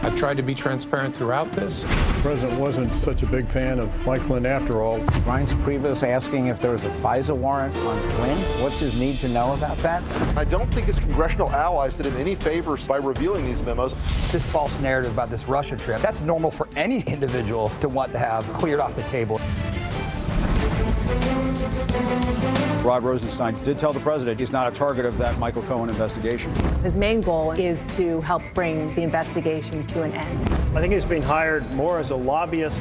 I've tried to be transparent throughout this. The president wasn't such a big fan of Mike Flynn after all. Reince Priebus asking if there was a FISA warrant on Flynn. What's his need to know about that? I don't think his congressional allies did him any favors by revealing these memos. This false narrative about this Russia trip, that's normal for any individual to want to have cleared off the table. Rod Rosenstein did tell the president he's not a target of that Michael Cohen investigation. His main goal is to help bring the investigation to an end. I think he's being hired more as a lobbyist.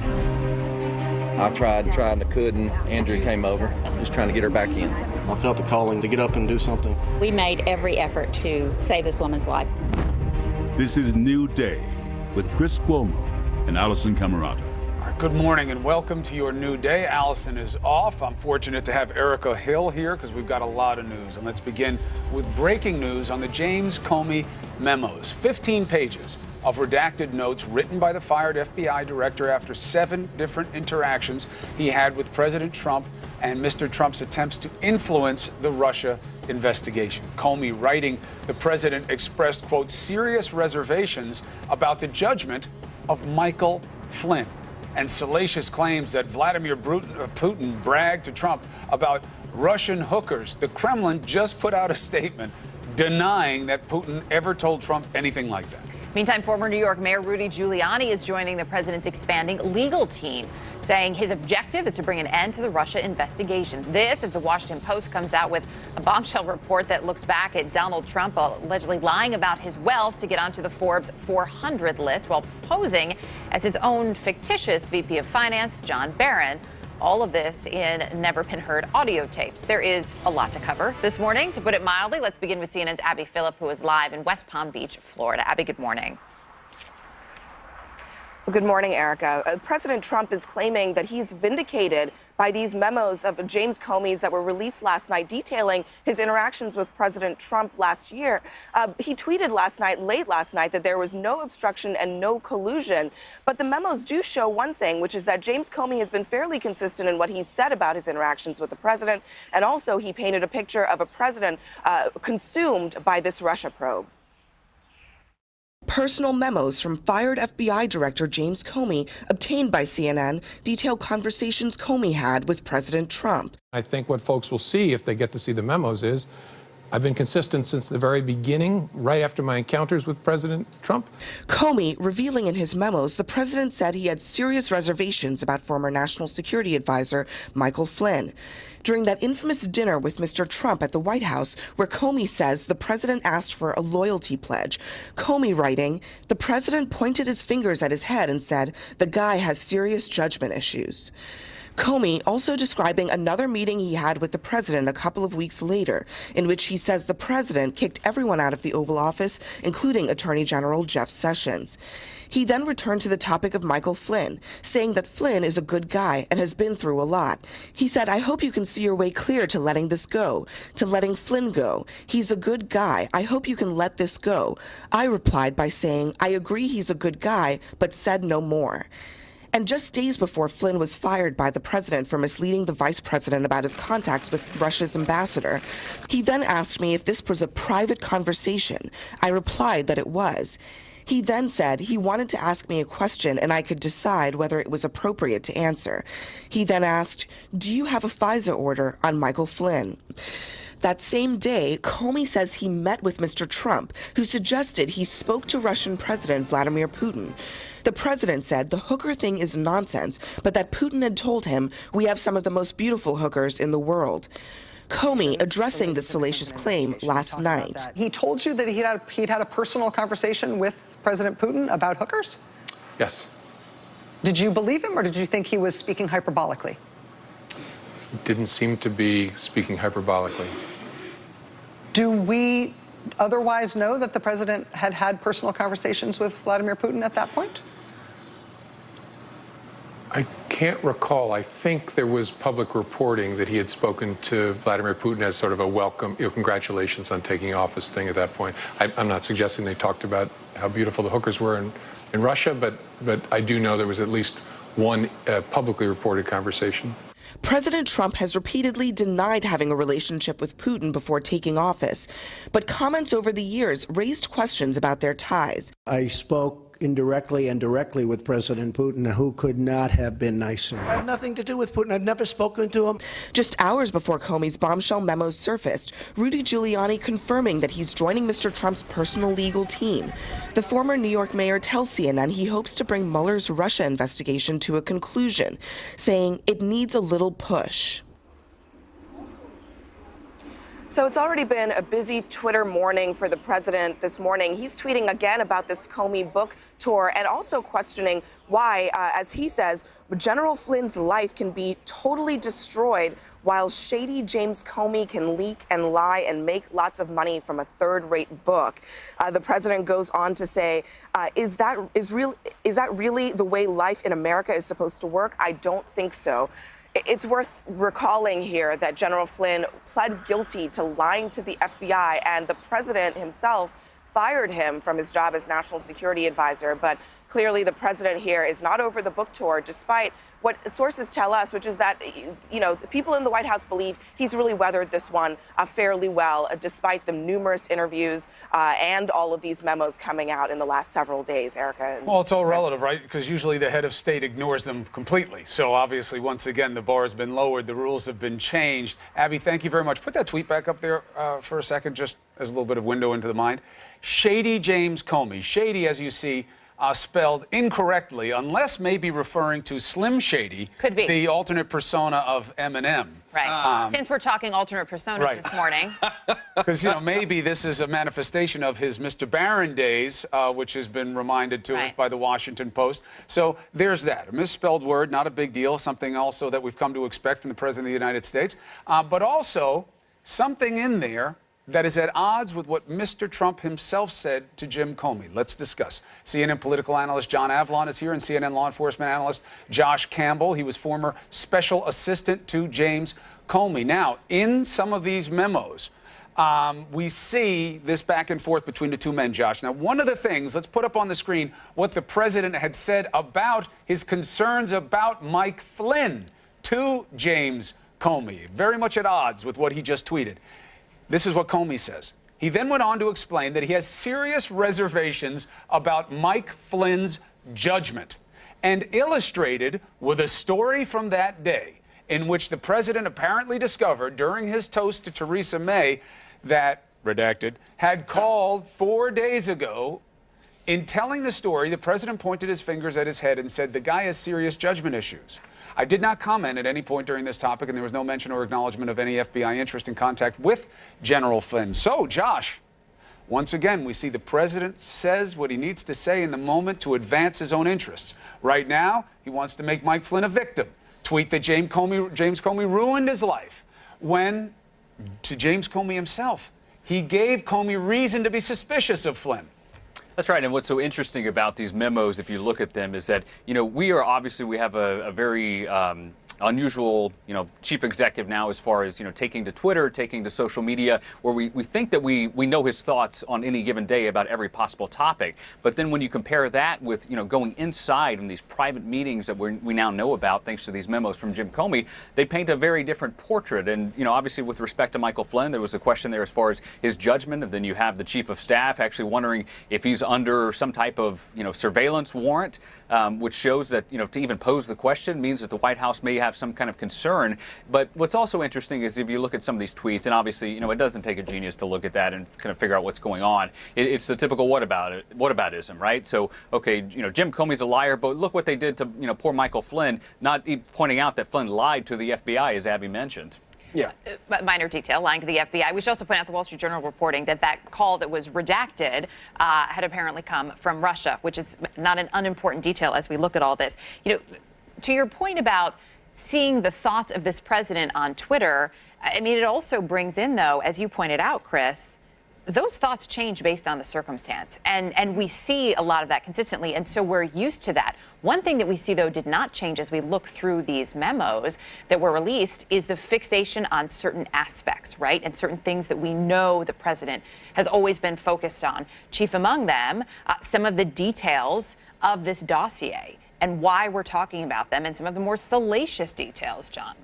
I tried and I couldn't. Andrew came over, just trying to get her back in. I felt the calling to get up and do something. We made every effort to save this woman's life. This is New Day with Chris Cuomo and Allison Camerata. Good morning and welcome to your new day. Allison is off. I'm fortunate to have Erica Hill here because we've got a lot of news. And let's begin with breaking news on the James Comey memos. 15 pages of redacted notes written by the fired FBI director after 7 different interactions he had with President Trump and Mr. Trump's attempts to influence the Russia investigation. Comey writing, the president expressed, quote, serious reservations about the judgment of Michael Flynn, and salacious claims that Vladimir Putin bragged to Trump about Russian hookers. The Kremlin just put out a statement denying that Putin ever told Trump anything like that. Meantime, former New York Mayor Rudy Giuliani is joining the president's expanding legal team, saying his objective is to bring an end to the Russia investigation. This as the Washington Post comes out with a bombshell report that looks back at Donald Trump allegedly lying about his wealth to get onto the Forbes 400 list while posing as his own fictitious VP of Finance, John Barron. All of this in never-been-heard audio tapes. There is a lot to cover this morning. To put it mildly, let's begin with CNN's Abby Phillip, who is live in West Palm Beach, Florida. Abby, good morning. Good morning, Erica. President Trump is claiming that he's vindicated by these memos of James Comey's that were released last night detailing his interactions with President Trump last year. He tweeted late last night, that there was no obstruction and no collusion. But the memos do show one thing, which is that James Comey has been fairly consistent in what he's said about his interactions with the president. And also he painted a picture of a president consumed by this Russia probe. Personal memos from fired FBI Director James Comey, obtained by CNN, detail conversations Comey had with President Trump. I think what folks will see if they get to see the memos is I've been consistent since the very beginning, right after my encounters with President Trump. Comey revealing in his memos the president said he had serious reservations about former National Security Advisor Michael Flynn. During that infamous dinner with Mr. Trump at the White House, where Comey says the president asked for a loyalty pledge. Comey writing, the president pointed his fingers at his head and said, the guy has serious judgment issues. Comey also describing another meeting he had with the president a couple of weeks later, in which he says the president kicked everyone out of the Oval Office, including Attorney General Jeff Sessions. He then returned to the topic of Michael Flynn, saying that Flynn is a good guy and has been through a lot. He said, I hope you can see your way clear to letting this go, to letting Flynn go. He's a good guy. I hope you can let this go. I replied by saying, I agree he's a good guy, but said no more. And just days before Flynn was fired by the president for misleading the vice president about his contacts with Russia's ambassador, he then asked me if this was a private conversation. I replied that it was. He then said he wanted to ask me a question and I could decide whether it was appropriate to answer. He then asked, do you have a FISA order on Michael Flynn? That same day, Comey says he met with Mr. Trump, who suggested he spoke to Russian President Vladimir Putin. The president said the hooker thing is nonsense, but that Putin had told him, we have some of the most beautiful hookers in the world. Comey addressing the salacious claim last night. He told you that he'd had a personal conversation with President Putin about hookers? Yes. Did you believe him, or did you think he was speaking hyperbolically? He didn't seem to be speaking hyperbolically. Do we otherwise know that the president had had personal conversations with Vladimir Putin at that point? I can't recall. I think there was public reporting that he had spoken to Vladimir Putin as sort of a welcome, congratulations on taking office thing at that point. I'm not suggesting they talked about how beautiful the hookers were in Russia, but I do know there was at least one publicly reported conversation. President Trump has repeatedly denied having a relationship with Putin before taking office, but comments over the years raised questions about their ties. I spoke indirectly and directly with President Putin, who could not have been nicer. I have nothing to do with Putin. I've never spoken to him. Just hours before Comey's bombshell memos surfaced, Rudy Giuliani confirming that he's joining Mr. Trump's personal legal team. The former New York mayor tells CNN he hopes to bring Mueller's Russia investigation to a conclusion, saying it needs a little push. So it's already been a busy Twitter morning for the president this morning. He's tweeting again about this Comey book tour and also questioning why, as he says, General Flynn's life can be totally destroyed while shady James Comey can leak and lie and make lots of money from a third-rate book. The president goes on to say, is that really the way life in America is supposed to work? I don't think so. It's worth recalling here that General Flynn pled guilty to lying to the FBI, and the president himself fired him from his job as national security advisor. But clearly the president here is not over the book tour, despite what sources tell us, which is that, the people in the White House believe he's really weathered this one fairly well, despite the numerous interviews and all of these memos coming out in the last several days, Erica. Well, it's all relative, right? Because usually the head of state ignores them completely. So obviously, once again, the bar has been lowered. The rules have been changed. Abby, thank you very much. Put that tweet back up there for a second, just as a little bit of window into the mind. Shady James Comey. Shady, as you see, spelled incorrectly, unless maybe referring to Slim Shady, could be the alternate persona of Eminem. Right. Since we're talking alternate personas this morning. Because, maybe this is a manifestation of his Mr. Barron days, which has been reminded to us by the Washington Post. So there's that. A misspelled word, not a big deal, something also that we've come to expect from the President of the United States. But also something in there that is at odds with what Mr. Trump himself said to Jim Comey. Let's discuss. CNN political analyst John Avlon is here, and CNN law enforcement analyst Josh Campbell. He was former special assistant to James Comey. Now, in some of these memos, we see this back and forth between the two men, Josh. Now, one of the things, let's put up on the screen what the president had said about his concerns about Mike Flynn to James Comey. Very much at odds with what he just tweeted. This is what Comey says. He then went on to explain that he has serious reservations about Mike Flynn's judgment, and illustrated with a story from that day in which the president apparently discovered during his toast to Theresa May that, redacted, had called 4 days ago. In telling the story, the president pointed his fingers at his head and said, the guy has serious judgment issues. I did not comment at any point during this topic, and there was no mention or acknowledgement of any FBI interest in contact with General Flynn. So, Josh, once again, we see the president says what he needs to say in the moment to advance his own interests. Right now, he wants to make Mike Flynn a victim. Tweet that James Comey ruined his life. When, to James Comey himself, he gave Comey reason to be suspicious of Flynn. That's right. And what's so interesting about these memos, if you look at them, is that, we have a very unusual, chief executive now as far as, taking to Twitter, taking to social media, where we think that we know his thoughts on any given day about every possible topic. But then when you compare that with, going inside in these private meetings that we now know about, thanks to these memos from Jim Comey, they paint a very different portrait. And, obviously with respect to Michael Flynn, there was a question there as far as his judgment. And then you have the chief of staff actually wondering if he's under some type of, surveillance warrant, which shows that, to even pose the question means that the White House may have some kind of concern. But what's also interesting is if you look at some of these tweets, and obviously, it doesn't take a genius to look at that and kind of figure out what's going on. It's the typical whataboutism, right? So, okay, Jim Comey's a liar, but look what they did to, poor Michael Flynn, not pointing out that Flynn lied to the FBI, as Abby mentioned. Yeah. Minor detail, lying to the FBI. We should also point out the Wall Street Journal reporting that call that was redacted had apparently come from Russia, which is not an unimportant detail as we look at all this. To your point about seeing the thoughts of this president on Twitter, it also brings in, though, as you pointed out, Chris, those thoughts change based on the circumstance. And we see a lot of that consistently. And so we're used to that. One thing that we see, though, did not change as we look through these memos that were released is the fixation on certain aspects, right? And certain things that we know the president has always been focused on. Chief among them, some of the details of this dossier and why we're talking about them and some of the more salacious details, John.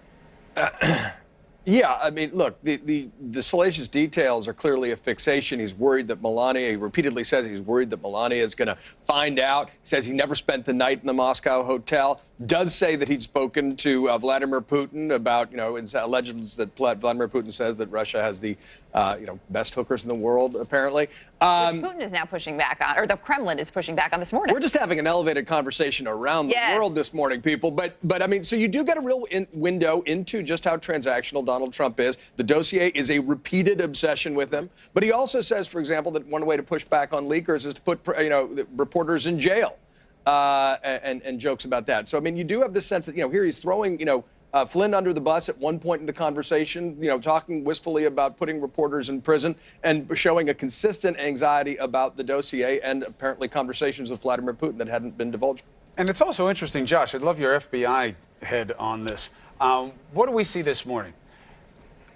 Yeah, I mean, look, the salacious details are clearly a fixation. He's worried that Melania, he repeatedly says he's worried that Melania is going to find out. He says he never spent the night in the Moscow hotel. Does say that he'd spoken to Vladimir Putin about, it's alleged that Vladimir Putin says that Russia has the, best hookers in the world, apparently. Which Putin is now pushing back on, or the Kremlin is pushing back on this morning. We're just having an elevated conversation around the world this morning, people. But I mean, so you do get a real window into just how transactional Donald Trump is. The dossier is a repeated obsession with him. But he also says, for example, that one way to push back on leakers is to put, reporters in jail, and jokes about that. So, I mean, you do have this sense that, here he's throwing, Flynn under the bus at one point in the conversation, talking wistfully about putting reporters in prison and showing a consistent anxiety about the dossier and apparently conversations with Vladimir Putin that hadn't been divulged. And it's also interesting, Josh, I'd love your FBI head on this. What do we see this morning?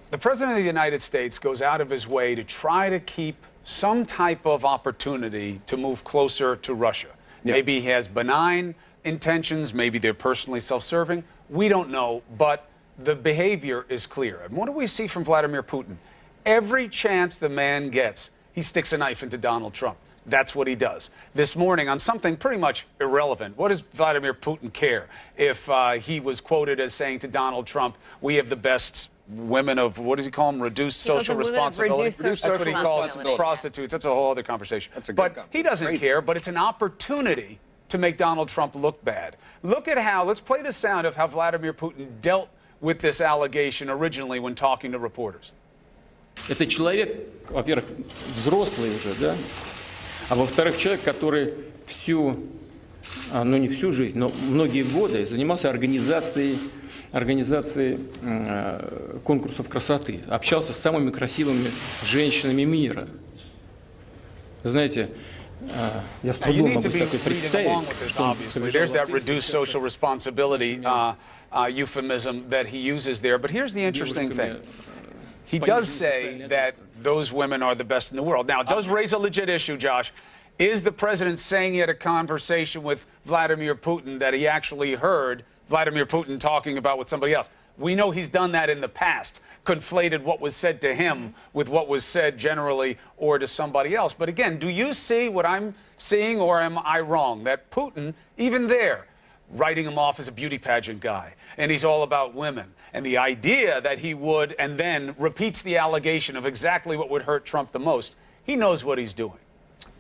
The President of the United States goes out of his way to try to keep some type of opportunity to move closer to Russia. Yeah. Maybe he has benign intentions, maybe they're personally self-serving. We don't know, but the behavior is clear. And what do we see from Vladimir Putin? Every chance the man gets, he sticks a knife into Donald Trump. That's what he does. This morning, on something pretty much irrelevant, what does Vladimir Putin care if he was quoted as saying to Donald Trump, we have the best women of, what does he call them, reduced social responsibility? That's what he calls prostitutes. That's a whole other conversation. That's a good conversation. He doesn't care, but it's an opportunity to make Donald Trump look bad. Look at how, let's play the sound of how Vladimir Putin dealt with this allegation originally when talking to reporters. Это человек, во-первых, взрослый уже, да? А во-вторых, человек, который не всю жизнь, но многие годы занимался организацией конкурсов красоты, общался с самыми красивыми женщинами мира. Знаете, я с трудом могу такое представить. There's that reduced social responsibility euphemism that he uses there. But here's the interesting thing. He does say that those women are the best in the world. Now, it does raise a legit issue, Josh. Is the president saying he had a conversation with Vladimir Putin that he actually heard Vladimir Putin talking about with somebody else? We know he's done that in the past, conflated what was said to him with what was said generally or to somebody else. But again, do you see what I'm seeing, or am I wrong? That Putin, even there, writing him off as a beauty pageant guy, and he's all about women. And the idea that he would, and then repeats the allegation of exactly what would hurt Trump the most, he knows what he's doing.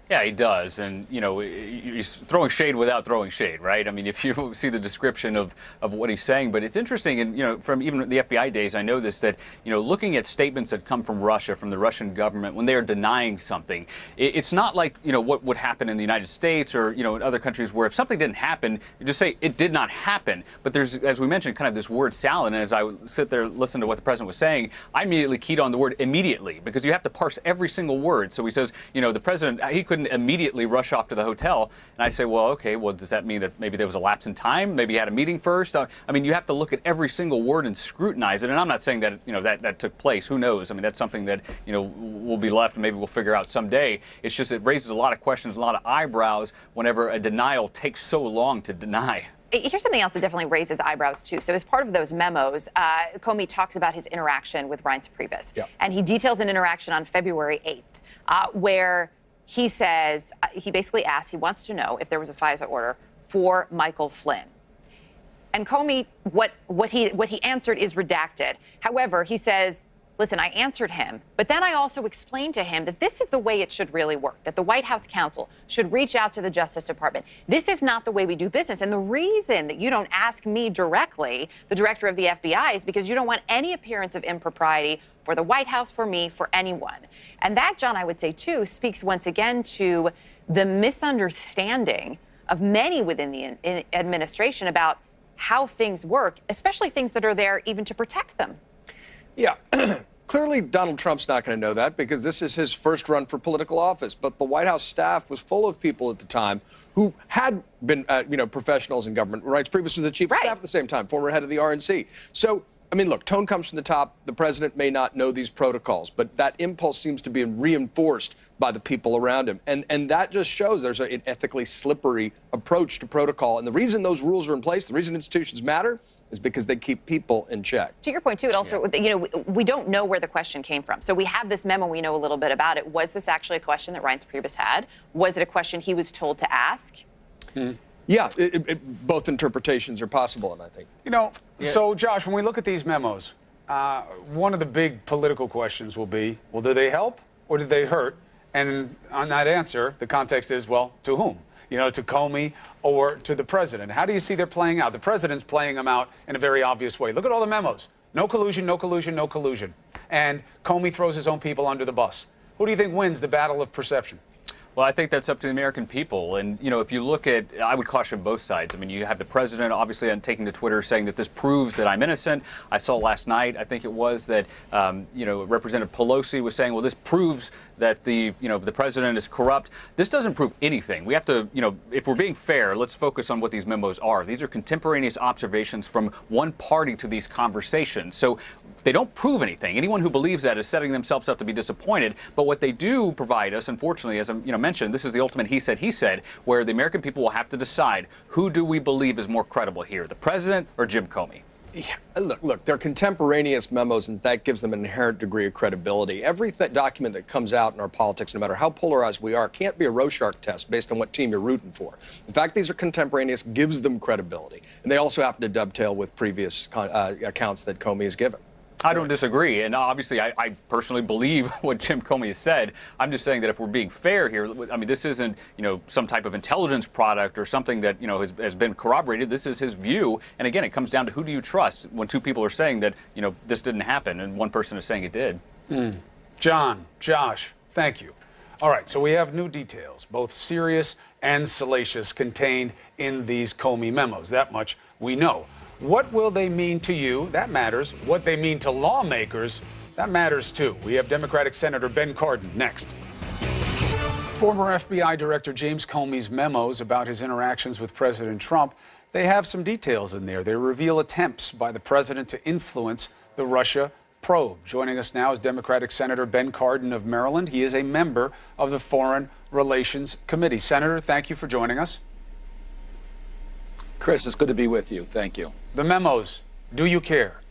Yeah, he does. And, he's throwing shade without throwing shade, right? I mean, if you see the description of what he's saying. But it's interesting, and, from even the FBI days, I know this, that, looking at statements that come from Russia, from the Russian government, when they are denying something, it's not like, what would happen in the United States or, in other countries where if something didn't happen, you just say it did not happen. But there's, as we mentioned, kind of this word salad. And as I sit there, listen to what the president was saying, I immediately keyed on the word immediately, because you have to parse every single word. So he says, the president, he couldn't immediately rush off to the hotel. And I say, well, okay, does that mean that maybe there was a lapse in time? Maybe he had a meeting first? I mean, you have to look at every single word and scrutinize it. And I'm not saying that, that took place. Who knows? I mean, that's something that, will be left and maybe we'll figure out someday. It's just, it raises a lot of questions, a lot of eyebrows whenever a denial takes so long to deny. Here's something else that definitely raises eyebrows, too. So as part of those memos, Comey talks about his interaction with Reince Priebus. Yeah. And he details an interaction on February 8th, where he says, he basically asks, he wants to know if there was a FISA order for Michael Flynn. And Comey, what he answered is redacted. However, he says, listen, I answered him, but then I also explained to him that this is the way it should really work, that the White House counsel should reach out to the Justice Department. This is not the way we do business. And the reason that you don't ask me directly, the director of the FBI, is because you don't want any appearance of impropriety for the White House, for me, for anyone. And that, John, I would say, too, speaks once again to the misunderstanding of many within the administration about how things work, especially things that are there even to protect them. Yeah. Clearly, Donald Trump's not going to know that because this is his first run for political office. But the White House staff was full of people at the time who had been, professionals in government. Reince Priebus was the chief of staff at the same time, former head of the RNC. So, I mean, look, tone comes from the top. The president may not know these protocols, but that impulse seems to be reinforced by the people around him. And that just shows there's an ethically slippery approach to protocol. And the reason those rules are in place, the reason institutions matter, is because they keep people in check. To your point, too, it also, you know, we don't know where the question came from. So we have this memo, we know a little bit about it. Was this actually a question that Reince Priebus had? Was it a question he was told to ask? Yeah, both interpretations are possible, and I think. You know, so Josh, when we look at these memos, one of the big political questions will be, well, do they help or do they hurt? And on that answer, the context is, well, to whom? You know, to Comey or to the president? How do you see they're playing out? The president's playing them out in a very obvious way. Look at all the memos. No collusion, no collusion, no collusion. And Comey throws his own people under the bus. Who do you think wins the battle of perception? Well, I think that's up to the American people. And, you know, if you look at, I would caution both sides. I mean, you have the president obviously taking to Twitter saying that this proves that I'm innocent. I saw last night, I think it was, that, you know, Representative Pelosi was saying, well, this proves that the president is corrupt. This doesn't prove anything. We have to, you know, if we're being fair, let's focus on what these memos are. These are contemporaneous observations from one party to these conversations. So they don't prove anything. Anyone who believes that is setting themselves up to be disappointed. But what they do provide us, unfortunately, as I mentioned, this is the ultimate he said, where the American people will have to decide, who do we believe is more credible here, the president or Jim Comey? Yeah, look, they're contemporaneous memos, and that gives them an inherent degree of credibility. Every document that comes out in our politics, no matter how polarized we are, can't be a Rorschach test based on what team you're rooting for. The fact these are contemporaneous gives them credibility, and they also happen to dovetail with previous accounts that Comey has given. I don't disagree, and obviously I personally believe what Jim Comey has said. I'm just saying that if we're being fair here, I mean, this isn't, you know, some type of intelligence product or something that, you know, has been corroborated. This is his view, and again, it comes down to who do you trust when two people are saying that, you know, this didn't happen, and one person is saying it did. John, Josh, thank you. All right, so we have new details, both serious and salacious, contained in these Comey memos. That much we know. What will they mean to you? That matters. What they mean to lawmakers, that matters too. We have Democratic Senator Ben Cardin next. Former FBI Director James Comey's memos about his interactions with President Trump, they have some details in there. They reveal attempts by the president to influence the Russia probe. Joining us now is Democratic Senator Ben Cardin of Maryland. He is a member of the Foreign Relations Committee. Senator, thank you for joining us. Chris, it's good to be with you. Thank you. The memos, do you care?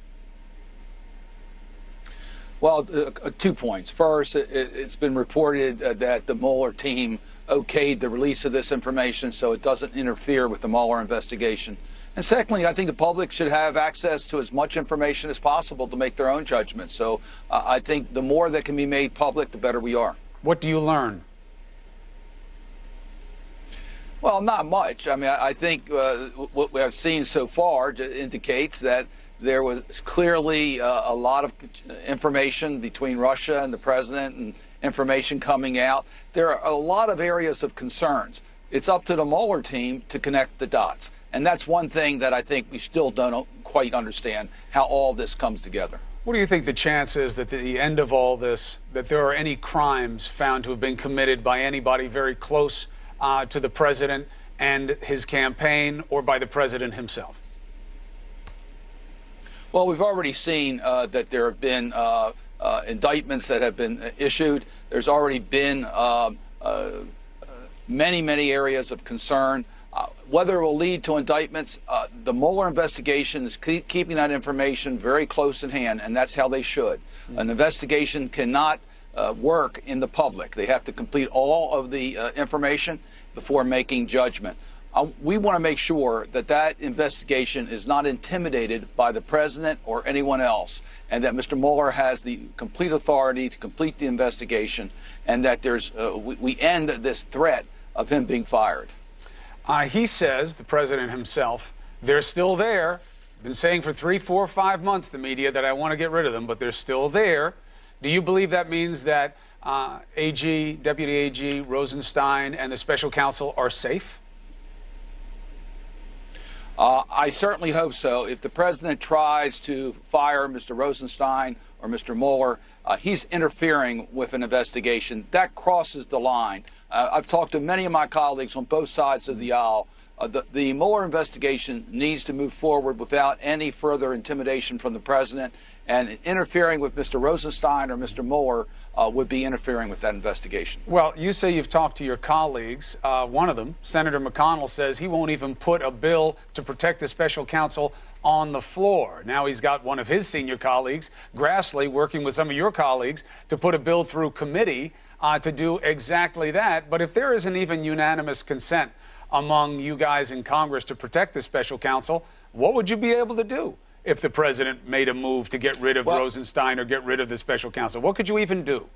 Well, 2 points. First, it's been reported that the Mueller team okayed the release of this information so it doesn't interfere with the Mueller investigation. And secondly, I think the public should have access to as much information as possible to make their own judgments. So I think the more that can be made public, the better we are. What do you learn? Well, not much. I mean, I think what we have seen so far indicates that there was clearly a lot of information between Russia and the president and information coming out. There are a lot of areas of concerns. It's up to the Mueller team to connect the dots. And that's one thing that I think we still don't quite understand, how all this comes together. What do you think the chance is that at the end of all this, that there are any crimes found to have been committed by anybody very close to the president and his campaign, or by the president himself? Well, we've already seen that there have been indictments that have been issued. There's already been many areas of concern. Whether it will lead to indictments, the Mueller investigation is keeping that information very close in hand, and that's how they should. An investigation cannot work in the public. They have to complete all of the information before making judgment. We want to make sure that that investigation is not intimidated by the president or anyone else, and that Mr. Mueller has the complete authority to complete the investigation, and that there's we end this threat of him being fired. He says, the president himself, they're still there. Been saying for 3, 4, 5 months, the media, that I want to get rid of them, but they're still there. Do you believe that means that Deputy AG Rosenstein and the special counsel are safe? I certainly hope so. If the president tries to fire Mr. Rosenstein or Mr. Mueller, he's interfering with an investigation. That crosses the line. I've talked to many of my colleagues on both sides of the aisle. The Mueller investigation needs to move forward without any further intimidation from the president. And interfering with Mr. Rosenstein or Mr. Mueller would be interfering with that investigation. Well, you say you've talked to your colleagues. One of them, Senator McConnell, says he won't even put a bill to protect the special counsel on the floor. Now he's got one of his senior colleagues, Grassley, working with some of your colleagues to put a bill through committee to do exactly that. But if there isn't even unanimous consent among you guys in Congress to protect the special counsel, what would you be able to do if the president made a move to get rid of Rosenstein or get rid of the special counsel? What could you even do?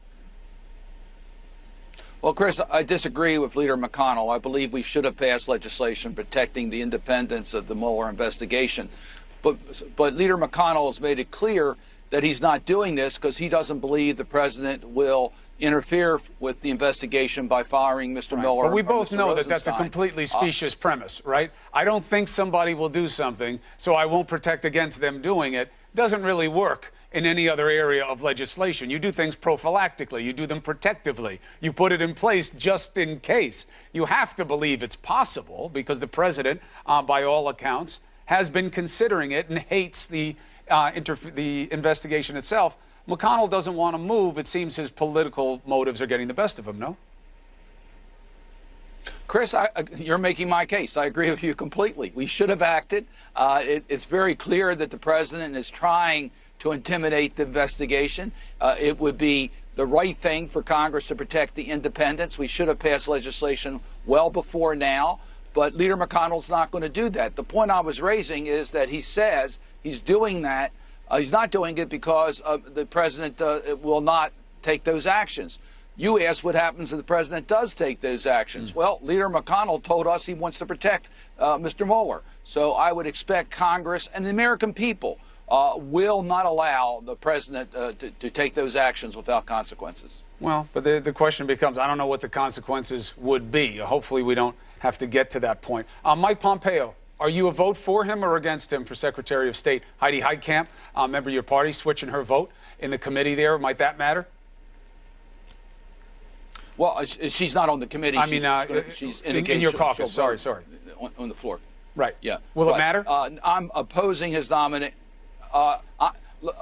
Well, Chris, I disagree with Leader McConnell. I believe we should have passed legislation protecting the independence of the Mueller investigation. But Leader McConnell has made it clear that he's not doing this because he doesn't believe the president will interfere with the investigation by firing Mr. Mueller. But we both know that Rosenstein. that's a completely specious premise, right? I don't think somebody will do something, so I won't protect against them doing it. Doesn't really work in any other area of legislation. You do things prophylactically. You do them protectively. You put it in place just in case. You have to believe it's possible because the president, by all accounts, has been considering it and hates the investigation itself. McConnell doesn't want to move. It seems his political motives are getting the best of him, no? Chris, you're making my case. I agree with you completely. We should have acted. It's very clear that the president is trying to intimidate the investigation. It would be the right thing for Congress to protect the independence. We should have passed legislation well before now. But Leader McConnell's not going to do that. The point I was raising is that he says he's doing that. He's not doing it because the president will not take those actions. You asked what happens if the president does take those actions. Well, Leader McConnell told us he wants to protect Mr. Mueller. So I would expect Congress and the American people will not allow the president to take those actions without consequences. Well, but the question becomes, I don't know what the consequences would be. Hopefully we don't have to get to that point. Mike Pompeo, are you a vote for him or against him for Secretary of State? Heidi Heitkamp, member of your party, switching her vote in the committee there. Might that matter? Well, she's not on the committee. I mean, she's in your caucus. Sorry. On the floor. Right. Yeah. Will it matter? I'm opposing his nomination.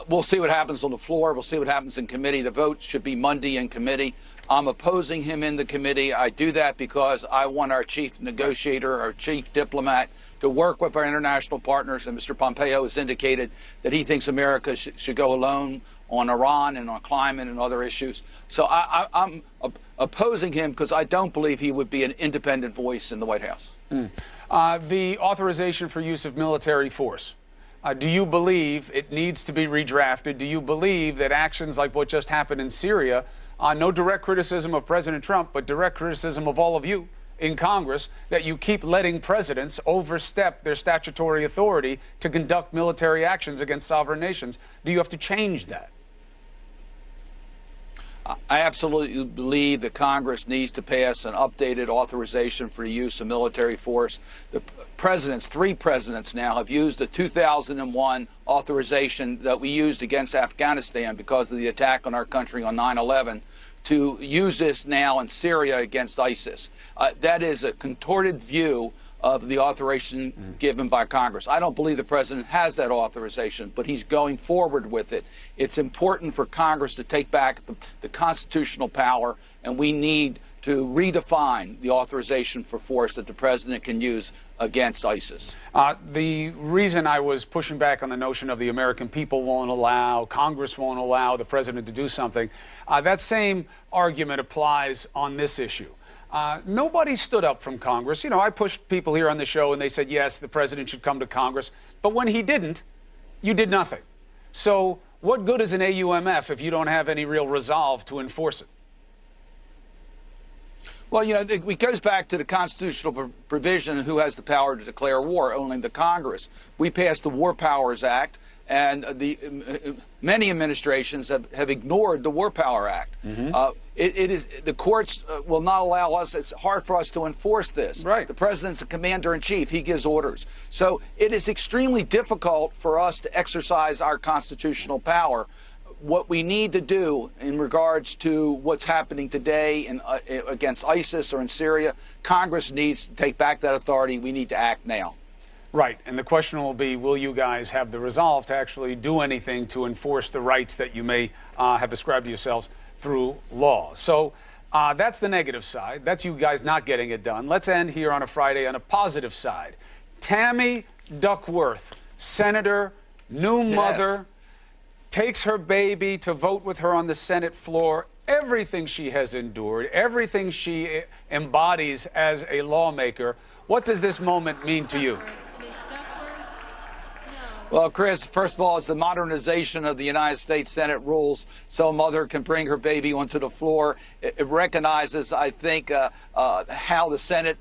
We'll see what happens on the floor. We'll see what happens in committee. The vote should be Monday in committee. I'm opposing him in the committee. I do that because I want our chief negotiator, our chief diplomat, to work with our international partners. And Mr. Pompeo has indicated that he thinks America should go alone on Iran and on climate and other issues. So I'm opposing him because I don't believe he would be an independent voice in the White House. The authorization for use of military force. Do you believe it needs to be redrafted? Do you believe that actions like what just happened in Syria, no direct criticism of President Trump, but direct criticism of all of you in Congress, that you keep letting presidents overstep their statutory authority to conduct military actions against sovereign nations? Do you have to change that? I absolutely believe that Congress needs to pass an updated authorization for the use of military force. The presidents, 3 presidents now, have used the 2001 authorization that we used against Afghanistan because of the attack on our country on 9/11 to use this now in Syria against ISIS. That is a contorted view of the authorization given by Congress. I don't believe the president has that authorization, but he's going forward with it. It's important for Congress to take back the constitutional power, and we need to redefine the authorization for force that the president can use against ISIS. The reason I was pushing back on the notion of the American people won't allow, Congress won't allow the president to do something, that same argument applies on this issue. Nobody stood up from Congress. You know, I pushed people here on the show and they said, yes, the president should come to Congress. But when he didn't, you did nothing. So what good is an AUMF if you don't have any real resolve to enforce it? Well, you know, it goes back to the constitutional provision who has the power to declare war, only the Congress. We passed the War Powers Act, and many administrations have ignored the War Power Act. It is the courts will not allow us. It's hard for us to enforce this. Right. The president's the commander-in-chief. He gives orders. So it is extremely difficult for us to exercise our constitutional power. What we need to do in regards to what's happening today against ISIS or in Syria, Congress needs to take back that authority. We need to act now. Right, and the question will be, will you guys have the resolve to actually do anything to enforce the rights that you may have ascribed to yourselves through law? So that's the negative side. That's you guys not getting it done. Let's end here on a Friday on a positive side. Tammy Duckworth, senator, new mother, takes her baby to vote with her on the Senate floor. Everything she has endured, everything she embodies as a lawmaker. What does this moment mean to you? Well, Chris, first of all, it's the modernization of the United States Senate rules so a mother can bring her baby onto the floor. It recognizes, I think, how the Senate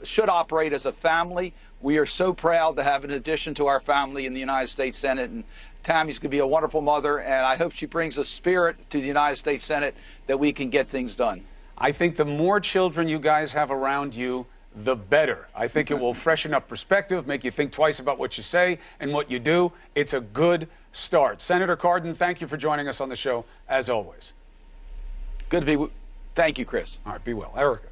should operate as a family. We are so proud to have an addition to our family in the United States Senate. And Tammy's going to be a wonderful mother, and I hope she brings a spirit to the United States Senate that we can get things done. I think the more children you guys have around you, the better. I think it will freshen up perspective, make you think twice about what you say and what you do. It's a good start. Senator Cardin, thank you for joining us on the show, as always. Good to be. Thank you, Chris. All right, be well. Erica.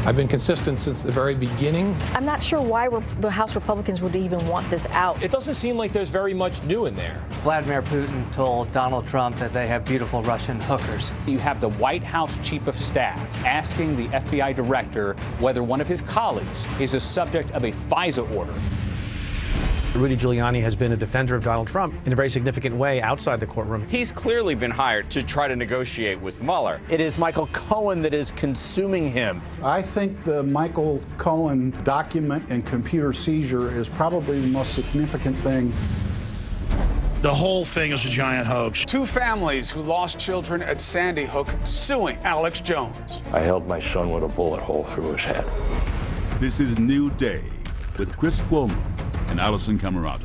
I've been consistent since the very beginning. I'm not sure why the House Republicans would even want this out. It doesn't seem like there's very much new in there. Vladimir Putin told Donald Trump that they have beautiful Russian hookers. You have the White House Chief of Staff asking the FBI director whether one of his colleagues is a subject of a FISA order. Rudy Giuliani has been a defender of Donald Trump in a very significant way outside the courtroom. He's clearly been hired to try to negotiate with Mueller. It is Michael Cohen that is consuming him. I think the Michael Cohen document and computer seizure is probably the most significant thing. The whole thing is a giant hoax. Two families who lost children at Sandy Hook suing Alex Jones. I held my son with a bullet hole through his head. This is New Day with Chris Cuomo and Allison Camerata.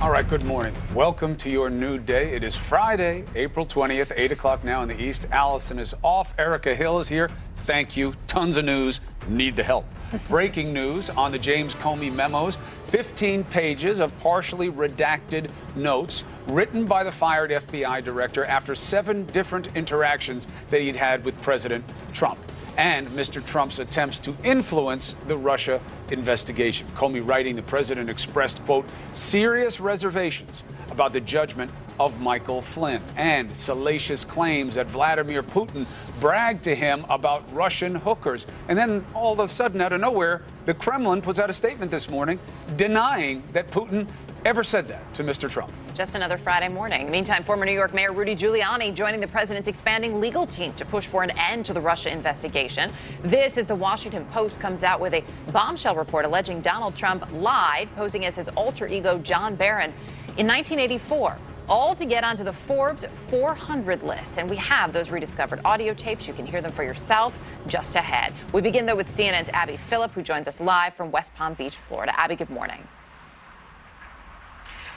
All right, good morning. Welcome to your new day. It is Friday, April 20th, 8 o'clock now in the East. Allison is off. Erica Hill is here. Thank you. Tons of news. Need the help. Breaking news on the James Comey memos. 15 pages of partially redacted notes written by the fired FBI director after 7 different interactions that he'd had with President Trump and Mr. Trump's attempts to influence the Russia investigation. Comey writing, the president expressed, quote, serious reservations about the judgment of Michael Flynn and salacious claims that Vladimir Putin bragged to him about Russian hookers. And then all of a sudden, out of nowhere, the Kremlin puts out a statement this morning denying that Putin ever said that to Mr. Trump. Just another Friday morning. Meantime, former New York Mayor Rudy Giuliani joining the president's expanding legal team to push for an end to the Russia investigation. This as the Washington Post comes out with a bombshell report alleging Donald Trump lied, posing as his alter ego John Barron in 1984, all to get onto the Forbes 400 list. And we have those rediscovered audio tapes. You can hear them for yourself just ahead. We begin, though, with CNN's Abby Phillip, who joins us live from West Palm Beach, Florida. Abby, good morning.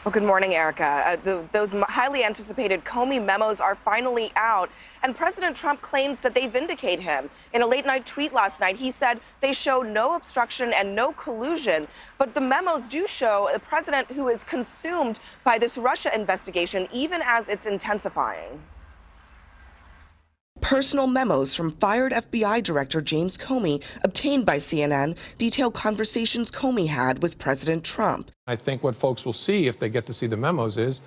Well, good morning, Erica. Those highly anticipated Comey memos are finally out, and President Trump claims that they vindicate him. In a late-night tweet last night, he said they show no obstruction and no collusion, but the memos do show a president who is consumed by this Russia investigation, even as it's intensifying. Personal memos from fired FBI Director James Comey, obtained by CNN, detail conversations Comey had with President Trump. I think what folks will see if they get to see the memos is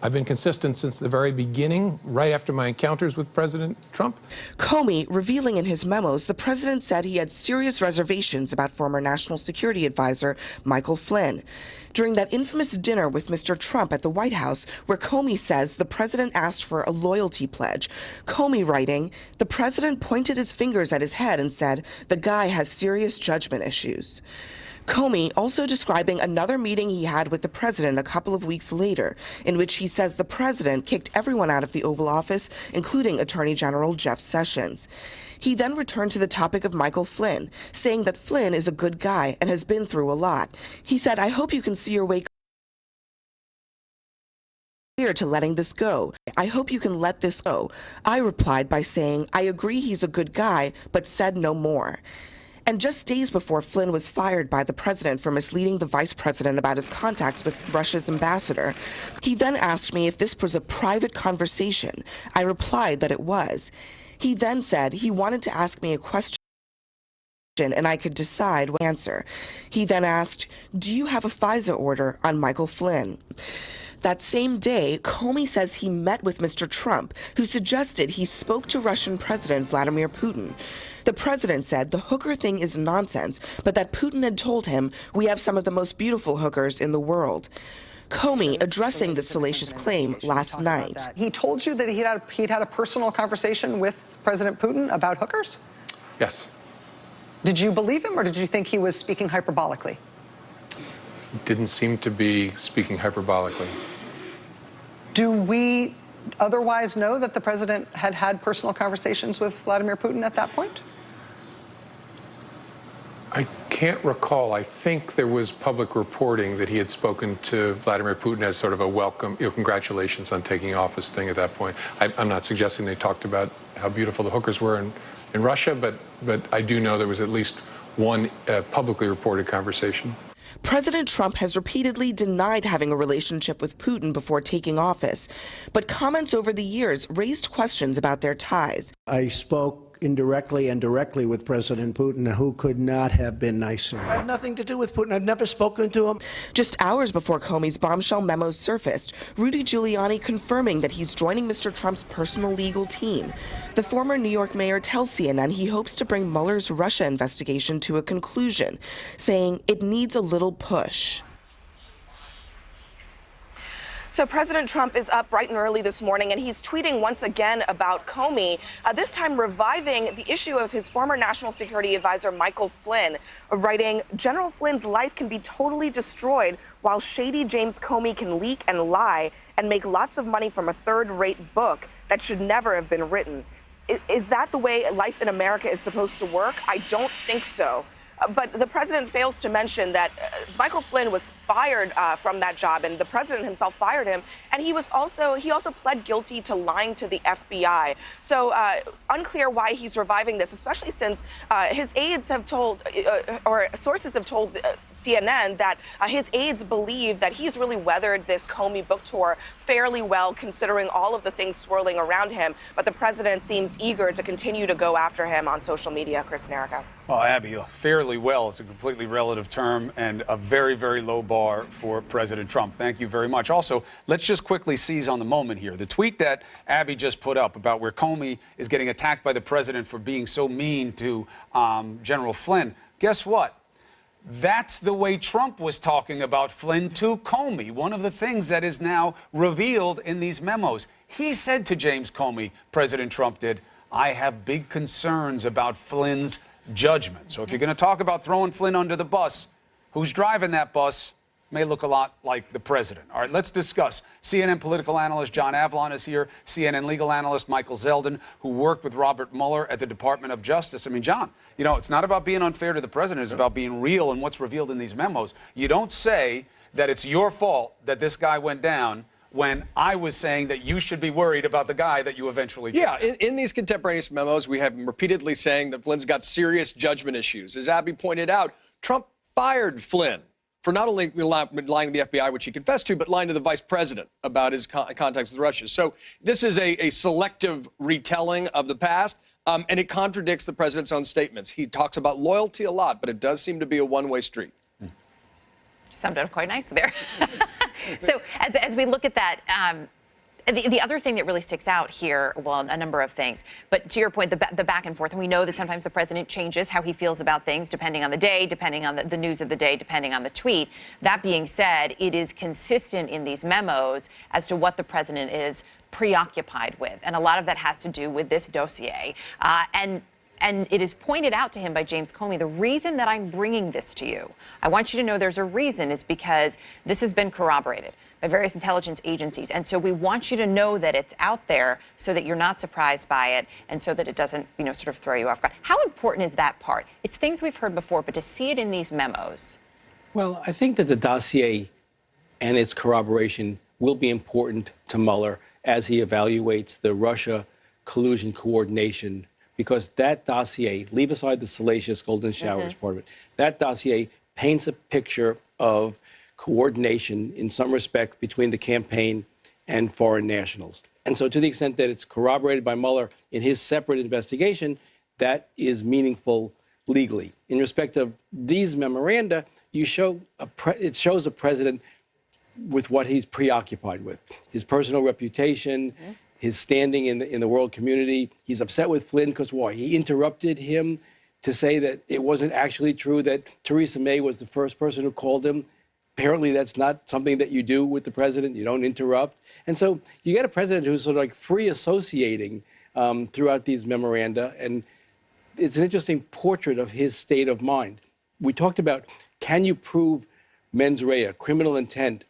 I've been consistent since the very beginning, right after my encounters with President Trump. Comey revealing in his memos the president said he had serious reservations about former National Security Advisor Michael Flynn. During that infamous dinner with Mr. Trump at the White House, where Comey says the president asked for a loyalty pledge. Comey writing, the president pointed his fingers at his head and said, the guy has serious judgment issues. Comey also describing another meeting he had with the president a couple of weeks later, in which he says the president kicked everyone out of the Oval Office, including Attorney General Jeff Sessions. He then returned to the topic of Michael Flynn, saying that Flynn is a good guy and has been through a lot. He said, I hope you can see your way clear to letting this go. I hope you can let this go. I replied by saying, I agree he's a good guy, but said no more. And just days before Flynn was fired by the president for misleading the vice president about his contacts with Russia's ambassador, he then asked me if this was a private conversation. I replied that it was. He then said he wanted to ask me a question and I could decide what answer. He then asked, do you have a FISA order on Michael Flynn? That same day, Comey says he met with Mr. Trump, who suggested he spoke to Russian President Vladimir Putin. The president said the hooker thing is nonsense, but that Putin had told him, we have some of the most beautiful hookers in the world. Comey addressing the salacious claim last night. He told you that he'd had a personal conversation with President Putin about hookers? Yes. Did you believe him, or did you think he was speaking hyperbolically? Didn't seem to be speaking hyperbolically. Do we otherwise know that the president had had personal conversations with Vladimir Putin at that point? I can't recall. I think there was public reporting that he had spoken to Vladimir Putin as sort of a welcome, congratulations on taking office thing at that point. I'm not suggesting they talked about how beautiful the hookers were in Russia, but I do know there was at least one publicly reported conversation. President Trump has repeatedly denied having a relationship with Putin before taking office, but comments over the years raised questions about their ties. I spoke indirectly and directly with President Putin, who could not have been nicer. I have nothing to do with Putin. I've never spoken to him. Just hours before Comey's bombshell memos surfaced, Rudy Giuliani confirming that he's joining Mr. Trump's personal legal team. The former New York mayor tells CNN he hopes to bring Mueller's Russia investigation to a conclusion, saying it needs a little push. So President Trump is up bright and early this morning, and he's tweeting once again about Comey, this time reviving the issue of his former national security advisor, Michael Flynn, writing, General Flynn's life can be totally destroyed while shady James Comey can leak and lie and make lots of money from a third-rate book that should never have been written. Is that the way life in America is supposed to work? I don't think so. But the president fails to mention that Michael Flynn was fired from that job, and the president himself fired him. And he also pled guilty to lying to the FBI. So unclear why he's reviving this, especially since his aides have told, or sources have told CNN that his aides believe that he's really weathered this Comey book tour fairly well, considering all of the things swirling around him. But the president seems eager to continue to go after him on social media. Chris and Erica. Well, Abby, fairly well is a completely relative term and a very, very low bar for President Trump. Thank you very much. Also, let's just quickly seize on the moment here. The tweet that Abby just put up about where Comey is getting attacked by the president for being so mean to General Flynn. Guess what? That's the way Trump was talking about Flynn to Comey, one of the things that is now revealed in these memos. He said to James Comey, President Trump did, I have big concerns about Flynn's judgment. So if you're going to talk about throwing Flynn under the bus, who's driving that bus may look a lot like the president. All right, let's discuss. CNN political analyst John Avalon is here. CNN legal analyst Michael Zeldin, who worked with Robert Mueller at the Department of Justice. I mean, John, you know, it's not about being unfair to the president. It's about being real in what's revealed in these memos. You don't say that it's your fault that this guy went down when I was saying that you should be worried about the guy that you eventually get. Yeah, in these contemporaous memos, we have him repeatedly saying that Flynn's got serious judgment issues. As Abby pointed out, Trump fired Flynn for not only lying to the FBI, which he confessed to, but lying to the vice president about his contacts with Russia. So this is a selective retelling of the past, and it contradicts the president's own statements. He talks about loyalty a lot, but it does seem to be a one-way street. Summed it up quite nicely there. So as we look at that, the other thing that really sticks out here, well, a number of things, but to your point, the back and forth, and we know that sometimes the president changes how he feels about things depending on the day, depending on the news of the day, depending on the tweet. That being said, it is consistent in these memos as to what the president is preoccupied with, and a lot of that has to do with this dossier. And it is pointed out to him by James Comey, the reason that I'm bringing this to you, I want you to know there's a reason, is because this has been corroborated by various intelligence agencies. And so we want you to know that it's out there so that you're not surprised by it and so that it doesn't, sort of throw you off guard. How important is that part? It's things we've heard before, but to see it in these memos. Well, I think that the dossier and its corroboration will be important to Mueller as he evaluates the Russia collusion coordination, because that dossier, leave aside the salacious golden showers part of it, that dossier paints a picture of coordination in some respect between the campaign and foreign nationals. And so to the extent that it's corroborated by Mueller in his separate investigation, that is meaningful legally. In respect of these memoranda, it shows a president with what he's preoccupied with, his personal reputation, his standing in the world community. He's upset with Flynn because why? He interrupted him to say that it wasn't actually true that Theresa May was the first person who called him. Apparently, that's not something that you do with the president. You don't interrupt. And so you get a president who's sort of like free associating throughout these memoranda. And it's an interesting portrait of his state of mind. We talked about, can you prove mens rea, criminal intent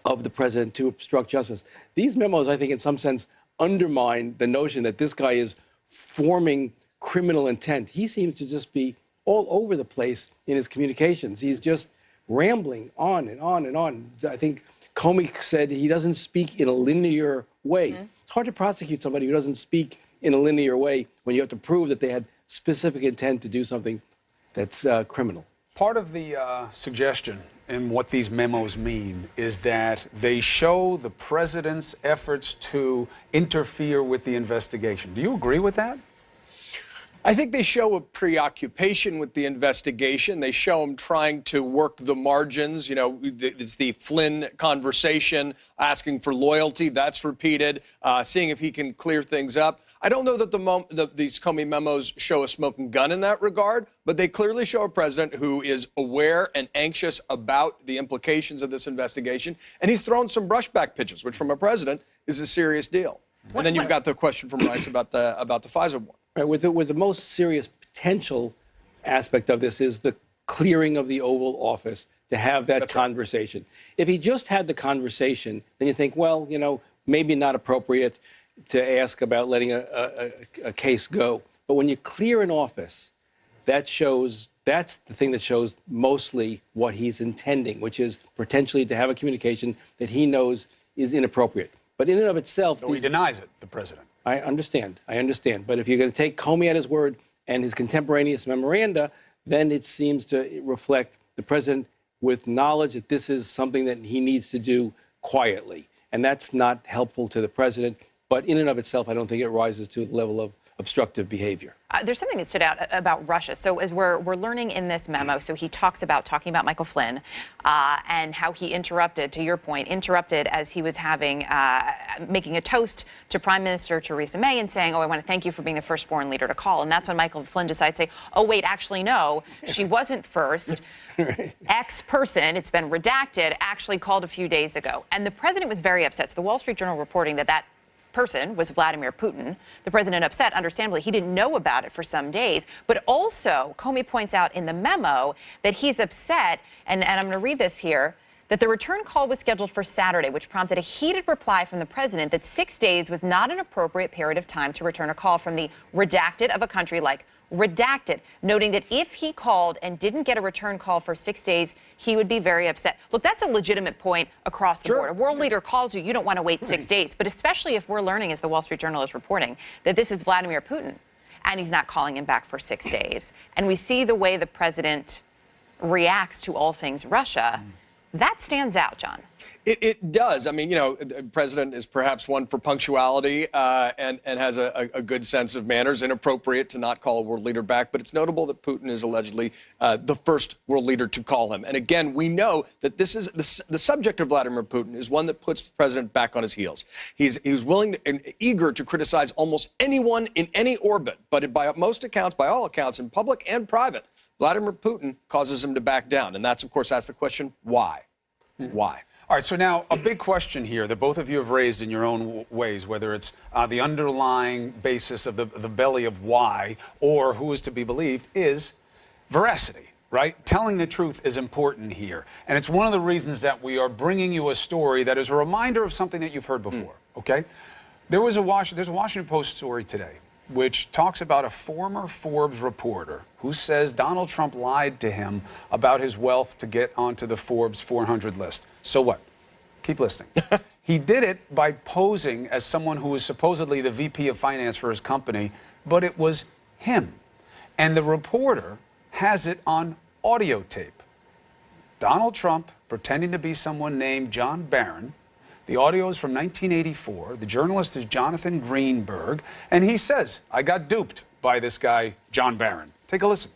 of the president to obstruct justice? These memos, I think, in some sense, undermine the notion that this guy is forming criminal intent. He seems to just be all over the place in his communications. He's just rambling on and on and on. I think Comey said he doesn't speak in a linear way. It's hard to prosecute somebody who doesn't speak in a linear way when you have to prove that they had specific intent to do something that's criminal. Part of the suggestion in what these memos mean is that they show the president's efforts to interfere with the investigation. Do you agree with that? I think they show a preoccupation with the investigation. They show him trying to work the margins. You know, it's the Flynn conversation, asking for loyalty. That's repeated, seeing if he can clear things up. I don't know that these Comey memos show a smoking gun in that regard, but they clearly show a president who is aware and anxious about the implications of this investigation. And he's thrown some brushback pitches, which from a president is a serious deal. And then you've got the question from Rice about the FISA warrant. Right, with the most serious potential aspect of this is the clearing of the Oval Office to have that conversation. Right. If he just had the conversation, then you think, well, you know, maybe not appropriate to ask about letting a case go. But when you clear an office, that's the thing that shows mostly what he's intending, which is potentially to have a communication that he knows is inappropriate. But in and of itself... No, he denies it, the president. I understand. But if you're going to take Comey at his word and his contemporaneous memoranda, then it seems to reflect the president with knowledge that this is something that he needs to do quietly. And that's not helpful to the president. But in and of itself, I don't think it rises to the level of obstructive behavior. There's something that stood out about Russia. So as we're learning in this memo, so he talking about Michael Flynn and how he interrupted, to your point, as he was making a toast to Prime Minister Theresa May and saying, oh, I want to thank you for being the first foreign leader to call. And that's when Michael Flynn decides to say, oh, wait, actually, no, she wasn't first. X person, it's been redacted, actually called a few days ago. And the president was very upset. So the Wall Street Journal reporting that person was Vladimir Putin. The president upset, understandably. He didn't know about it for some days. But also, Comey points out in the memo that he's upset, and I'm going to read this here, that the return call was scheduled for Saturday, which prompted a heated reply from the president that 6 days was not an appropriate period of time to return a call from the redacted of a country like redacted, noting that if he called and didn't get a return call for 6 days, he would be very upset. Look, that's a legitimate point across the board. A world leader calls you don't want to wait 6 days, but especially if we're learning, as the Wall Street Journal is reporting, that this is Vladimir Putin and he's not calling him back for 6 days. And we see the way the president reacts to all things Russia. That stands out, John. It does. I mean, you know, the president is perhaps one for punctuality and has a good sense of manners. Inappropriate to not call a world leader back, but it's notable that Putin is allegedly the first world leader to call him. And again, we know that this is the subject of Vladimir Putin is one that puts the president back on his heels. He's willing and eager to criticize almost anyone in any orbit, but by all accounts, in public and private, Vladimir Putin causes him to back down. And that's, of course, asks the question, why? Why? All right, so now a big question here that both of you have raised in your own ways, whether it's the underlying basis of the belly of why or who is to be believed, is veracity, right? Telling the truth is important here. And it's one of the reasons that we are bringing you a story that is a reminder of something that you've heard before, okay? There's a Washington Post story today which talks about a former Forbes reporter who says Donald Trump lied to him about his wealth to get onto the Forbes 400 list. So what? Keep listening. He did it by posing as someone who was supposedly the VP of finance for his company, but it was him. And the reporter has it on audio tape. Donald Trump pretending to be someone named John Barron. The audio is from 1984. The journalist is Jonathan Greenberg. And he says, I got duped by this guy, John Barron. Take a listen.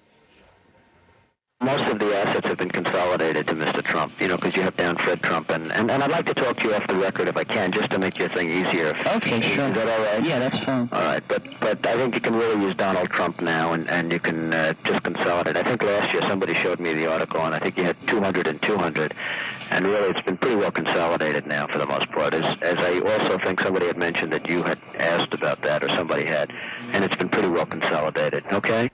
Most of the assets have been consolidated to Mr. Trump, you know, because you have down Fred Trump. And I'd like to talk to you off the record if I can, just to make your thing easier. Okay, sure. Is that all right? Yeah, that's fine. All right, but I think you can really use Donald Trump now, and you can just consolidate. I think last year somebody showed me the article, and I think you had 200 and 200. And really, it's been pretty well consolidated now for the most part. As I also think somebody had mentioned that you had asked about that, or somebody had, and it's been pretty well consolidated. Okay?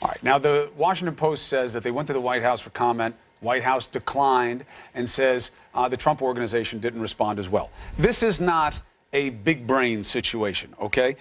All right. Now, the Washington Post says that they went to the White House for comment. White House declined and says the Trump organization didn't respond as well. This is not a big brain situation, okay?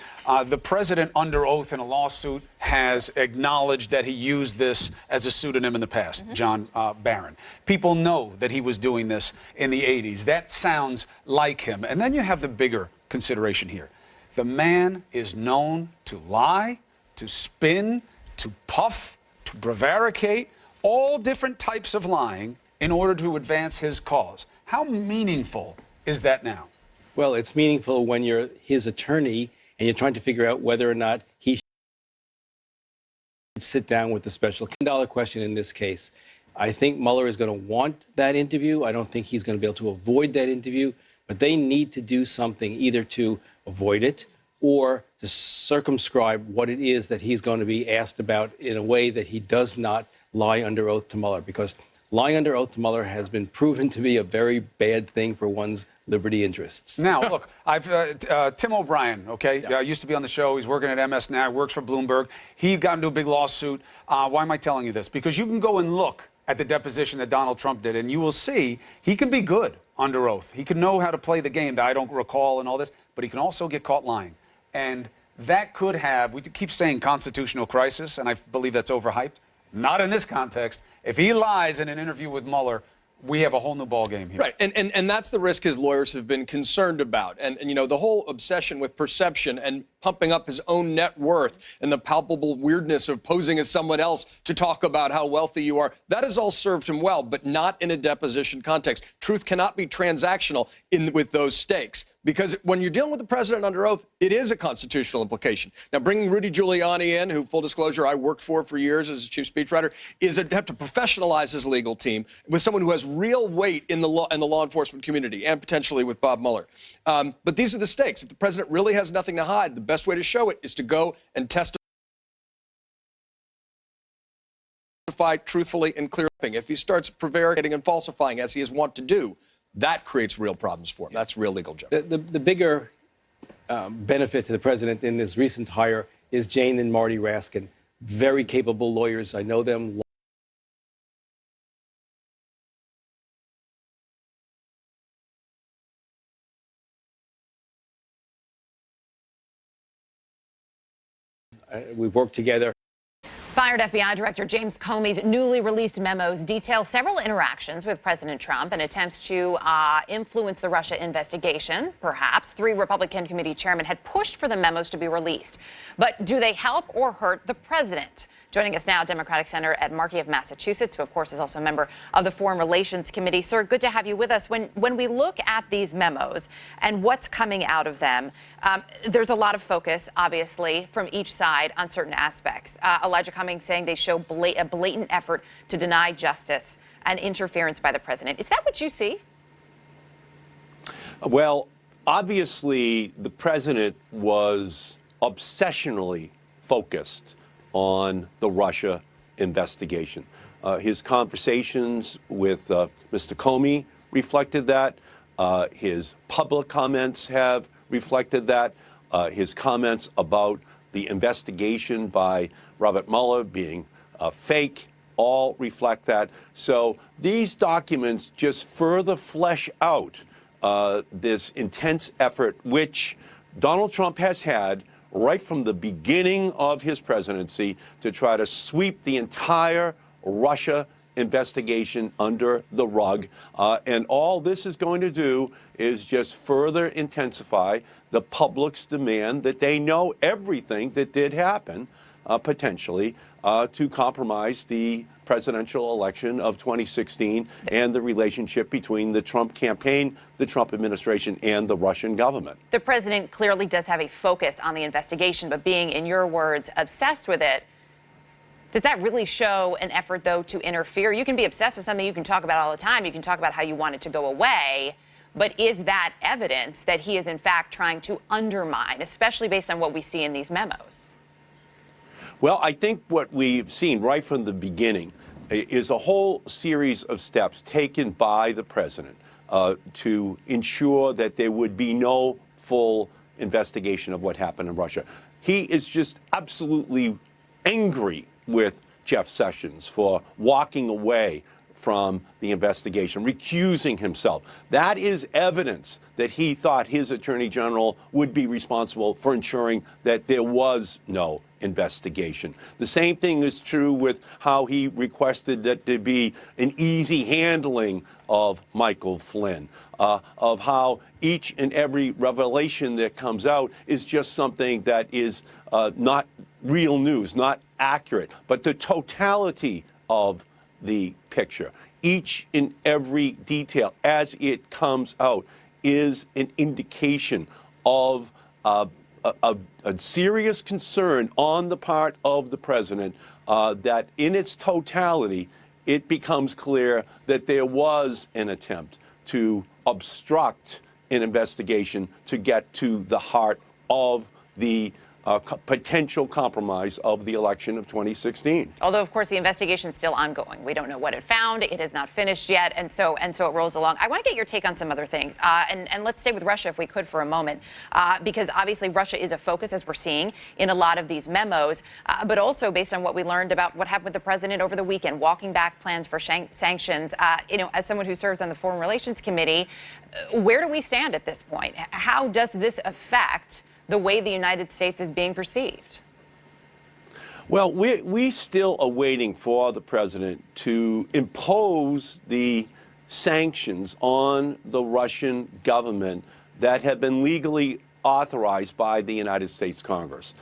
The president, under oath in a lawsuit, has acknowledged that he used this as a pseudonym in the past, John Barron. People know that he was doing this in the 80s. That sounds like him. And then you have the bigger consideration here. The man is known to lie, to spin, to puff, to prevaricate, all different types of lying in order to advance his cause. How meaningful is that now? Well, it's meaningful when you're his attorney and you're trying to figure out whether or not he should sit down with the special $10 question in this case. I think Mueller is going to want that interview. I don't think he's going to be able to avoid that interview, but they need to do something either to avoid it or to circumscribe what it is that he's going to be asked about in a way that he does not lie under oath to Mueller, because lying under oath to Mueller has been proven to be a very bad thing for one's liberty interests. Now, look, Tim O'Brien, okay, used to be on the show. He's working at MS now, works for Bloomberg. He got into a big lawsuit. Why am I telling you this? Because you can go and look at the deposition that Donald Trump did, and you will see he can be good under oath. He can know how to play the game that I don't recall and all this, but he can also get caught lying. And that could have, we keep saying constitutional crisis, and I believe that's overhyped. Not in this context. If he lies in an interview with Mueller, we have a whole new ballgame here. Right, and that's the risk his lawyers have been concerned about. And, you know, the whole obsession with perception and pumping up his own net worth and the palpable weirdness of posing as someone else to talk about how wealthy you are, that has all served him well, but not in a deposition context. Truth cannot be transactional with those stakes. Because when you're dealing with the president under oath, it is a constitutional implication. Now, bringing Rudy Giuliani in, who, full disclosure, I worked for years as a chief speechwriter, is have to professionalize his legal team with someone who has real weight in the law enforcement community and potentially with Bob Mueller. But these are the stakes. If the president really has nothing to hide, the best way to show it is to go and testify truthfully and clearly. If he starts prevaricating and falsifying, as he is wont to do, that creates real problems for him. That's real legal job. The bigger benefit to the president in this recent hire is Jane and Marty Raskin. Very capable lawyers. I know them. We've worked together. Fired FBI Director James Comey's newly released memos detail several interactions with President Trump and attempts to influence the Russia investigation. Perhaps 3 Republican committee chairmen had pushed for the memos to be released. But do they help or hurt the president? Joining us now, Democratic Senator Ed Markey of Massachusetts, who, of course, is also a member of the Foreign Relations Committee. Sir, good to have you with us. When we look at these memos and what's coming out of them, there's a lot of focus, obviously, from each side on certain aspects. Elijah Cummings saying they show a blatant effort to deny justice and interference by the president. Is that what you see? Well, obviously, the president was obsessionally focused on the Russia investigation. His conversations with Mr. Comey reflected that. His public comments have reflected that. His comments about the investigation by Robert Mueller being fake all reflect that. So these documents just further flesh out this intense effort which Donald Trump has had right from the beginning of his presidency to try to sweep the entire Russia investigation under the rug. And all this is going to do is just further intensify the public's demand that they know everything that did happen, potentially, to compromise the presidential election of 2016 and the relationship between the Trump campaign, the Trump administration, and the Russian government. The president clearly does have a focus on the investigation, but being, in your words, obsessed with it, Does that really show an effort, though, to interfere? You can be obsessed with something you can talk about all the time. You can talk about how you want it to go away. But is that evidence that he is, in fact, trying to undermine, especially based on what we see in these memos? Well, I think what we've seen right from the beginning is a whole series of steps taken by the president to ensure that there would be no full investigation of what happened in Russia. He is just absolutely angry with Jeff Sessions for walking away from the investigation, recusing himself. That is evidence that he thought his attorney general would be responsible for ensuring that there was no investigation. The same thing is true with how he requested that there be an easy handling of Michael Flynn, of how each and every revelation that comes out is just something that is not real news, not accurate, but the totality of the picture. Each and every detail as it comes out is an indication of a serious concern on the part of the president that in its totality, it becomes clear that there was an attempt to obstruct an investigation to get to the heart of the potential compromise of the election of 2016. Although, of course, the investigation is still ongoing. We don't know what it found. It is not finished yet. And so it rolls along. I want to get your take on some other things. And let's stay with Russia, if we could, for a moment, because obviously Russia is a focus, as we're seeing in a lot of these memos, but also based on what we learned about what happened with the president over the weekend, walking back plans for sanctions. As someone who serves on the Foreign Relations Committee, where do we stand at this point? How does this affect the way the United States is being perceived? Well, we still are waiting for the president to impose the sanctions on the Russian government that have been legally authorized by the United States Congress.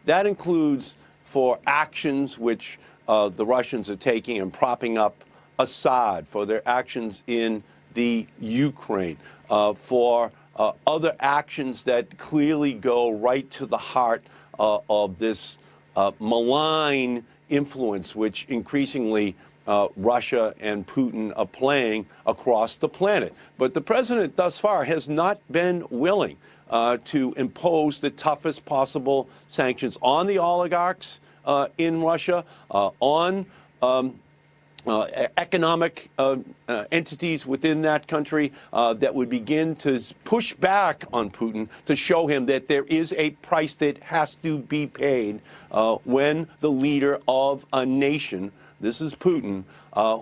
That includes for actions which the Russians are taking and propping up Assad, for their actions in the Ukraine, for other actions that clearly go right to the heart of this malign influence which increasingly Russia and Putin are playing across the planet. But the president thus far has not been willing to impose the toughest possible sanctions on the oligarchs in Russia, on economic entities within that country that would begin to push back on Putin to show him that there is a price that has to be paid when the leader of a nation, this is Putin,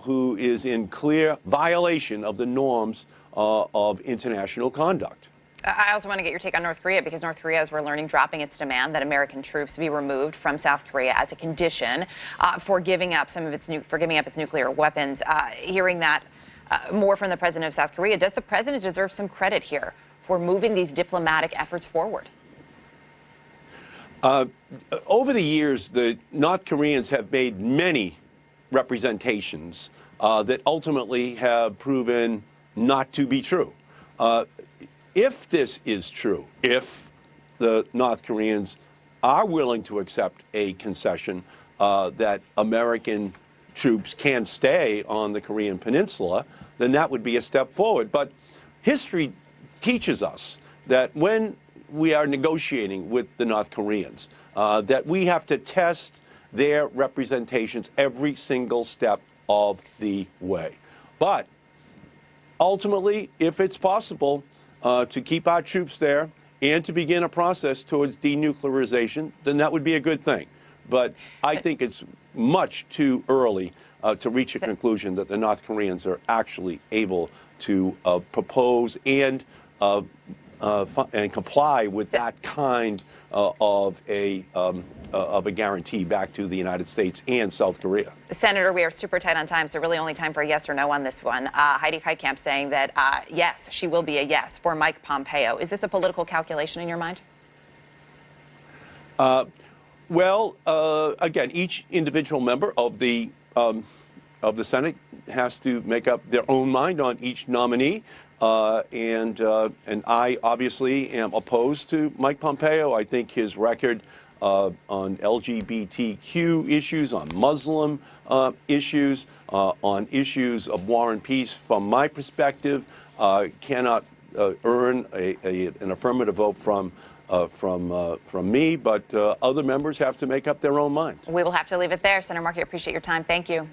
who is in clear violation of the norms of international conduct. I also want to get your take on North Korea, because North Korea, as we're learning, dropping its demand that American troops be removed from South Korea as a condition for giving up its nuclear weapons. Hearing that more from the president of South Korea, does the president deserve some credit here for moving these diplomatic efforts forward? Over the years, the North Koreans have made many representations that ultimately have proven not to be true. If this is true, if the North Koreans are willing to accept a concession that American troops can stay on the Korean Peninsula, then that would be a step forward. But history teaches us that when we are negotiating with the North Koreans, that we have to test their representations every single step of the way. But ultimately, if it's possible, to keep our troops there and to begin a process towards denuclearization, then that would be a good thing. But I think it's much too early to reach a conclusion that the North Koreans are actually able to propose and comply with that kind of a guarantee back to the United States and South Korea. Senator, we are super tight on time, so really only time for a yes or no on this one. Heidi Heitkamp saying that yes, she will be a yes for Mike Pompeo. Is this a political calculation in your mind? Well, again, each individual member of the Senate has to make up their own mind on each nominee. And I obviously am opposed to Mike Pompeo. I think his record on LGBTQ issues, on Muslim issues, on issues of war and peace, from my perspective, cannot earn an affirmative vote from me, but other members have to make up their own minds. We will have to leave it there. Senator Markey, I appreciate your time. Thank you.